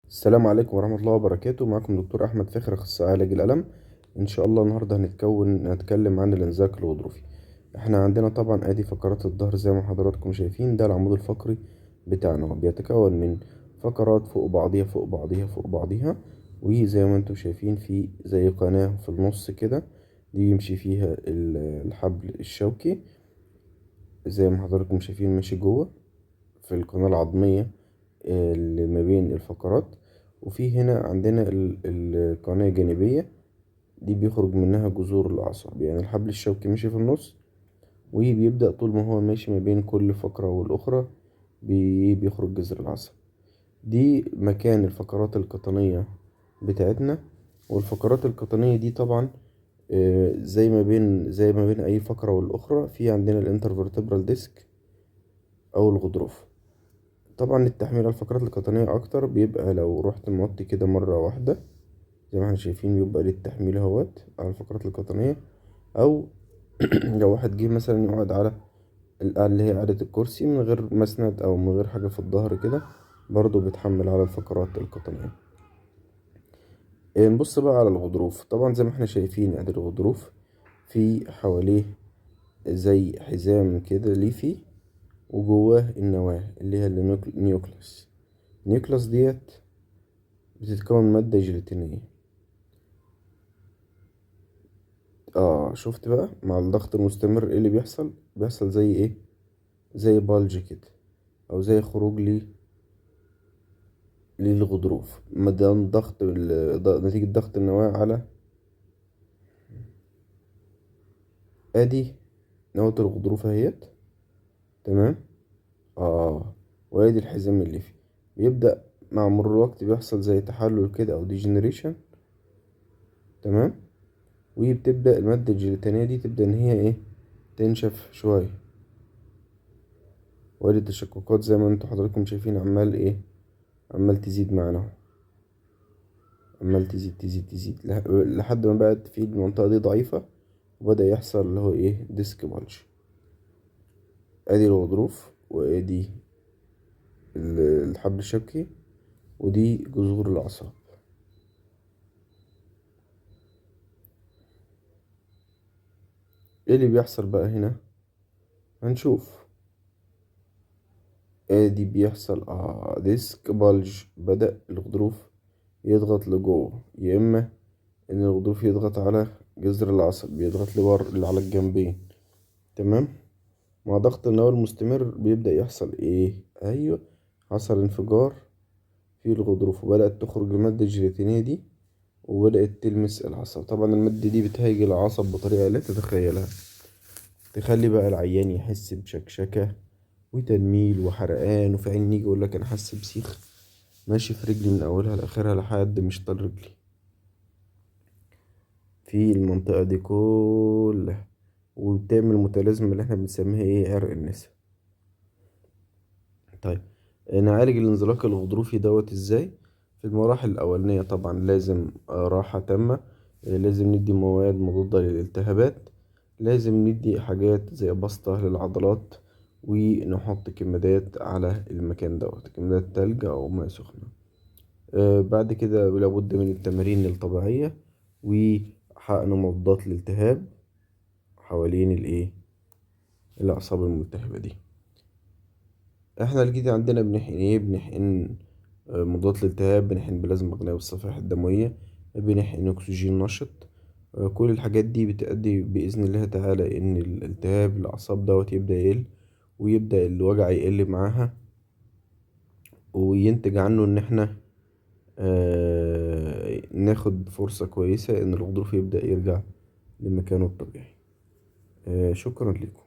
السلام عليكم ورحمة الله وبركاته. معكم دكتور أحمد فخر، أخصائي علاج الألم. إن شاء الله النهاردة هنتكلم عن الانزلاق الغضروفي. إحنا عندنا طبعا أدي فقرات الظهر زي ما حضراتكم شايفين، ده العمود الفقري بتاعنا، بيتكون من فقرات فوق بعضيها فوق بعضيها فوق بعضيها، وزي ما انتم شايفين في زي قناة في النص كده، دي بيمشي فيها الحبل الشوكي زي ما حضراتكم شايفين ماشي جوه في القناة العظمية اللي ما بين الفقرات. وفي هنا عندنا القناة الجانبية دي بيخرج منها جذور الأعصاب، يعني الحبل الشوكي ماشي في النص، وبيبدأ طول ما هو ماشي ما بين كل فقرة والأخرى بيخرج جذر العصب. دي مكان الفقرات القطنية بتاعتنا. والفقرات القطنية دي طبعا زي ما بين أي فقرة والأخرى في عندنا الانترفرتبرال ديسك أو الغضروف. طبعا التحميل على الفقرات القطنية أكتر بيبقى لو رحت موطي كده مرة واحدة زي ما احنا شايفين، بيبقى للتحميل اهوت على الفقرات القطنية. أو لو واحد جه مثلا يقعد على القعدة اللي هي قعدة الكرسي من غير مسند أو من غير حاجة في الظهر كده، برضه بيتحمل على الفقرات القطنية. نبص بقى على الغضروف. طبعا زي ما احنا شايفين ادي الغضروف، في حواليه زي حزام كده ليفي، وجواه النواة اللي هي النيوكليوس. النيوكليوس ديت بتتكون من مادة جيلاتينية. شفت بقى مع الضغط المستمر ايه اللي بيحصل زي ايه، زي بالج كده، او زي خروج للغضروف مدام نتيجة ضغط النواة على ادي نواة الغضروف اهيت. تمام. وادي الحزام الليفي بيبدأ مع مرور الوقت بيحصل زي تحلل كده او ديجنريشن. تمام. وبتبدأ المادة الجيلاتينية دي تبدأ ان هي ايه، تنشف شوية. وادي التشققات زي ما انتوا حضراتكم شايفين عمال تزيد معانا اهو، عمال تزيد تزيد تزيد لحد ما بقت في المنطقة دي ضعيفة، وبدأ يحصل اللي هو ايه، ديسك بالج. ادي الغضروف، وادي الحبل الشوكي، ودي جذور الأعصاب. ايه اللي بيحصل بقى هنا؟ هنشوف. ادي بيحصل ديسك بالج، بدأ الغضروف يضغط لجوه، يا اما ان الغضروف يضغط على جذر العصب، بيضغط لبر اللي على الجنبين. تمام. مع ضغط النواه المستمر بيبدأ يحصل ايه، ايوه، حصل انفجار في الغضروف، وبدأت تخرج المادة الجيلاتينية دي، وبدأت تلمس العصب. طبعا المادة دي بتهيج العصب بطريقة لا تتخيلها، تخلي بقى العيان يحس بشكشكة وتنميل وحرقان، وفي عين يجي يقولك أنا حاسس بسيخ ماشي في رجلي من أولها لآخرها لحد مشطل رجلي في المنطقة دي كلها، وبتعمل متلازمة اللي احنا بنسميها ايه، عرق النسا. طيب، نعالج الانزلاق الغضروفي دوت ازاي؟ في المراحل الأولانية طبعا لازم راحة تامة، لازم ندي مواد مضادة للالتهابات، لازم ندي حاجات زي بسطة للعضلات، ونحط كمادات على المكان دوت، كمادات تلج أو ماء سخنة. بعد كده لابد من التمارين الطبيعية، وحقن مضادات الالتهاب حوالين الأعصاب الملتهبة دي. احنا الجديد عندنا بنحقن ايه، بنحقن مضادات الالتهاب، بنحقن بلازما مقنعة بالصفائح الدموية، بنحقن أكسجين نشط. كل الحاجات دي بتؤدي بإذن الله تعالى إن الالتهاب الأعصاب دوت يبدأ يقل، ويبدأ الوجع يقل معاها، وينتج عنه إن احنا ناخد فرصة كويسة إن الغضروف يبدأ يرجع لمكانه الطبيعي. شكرا لكم.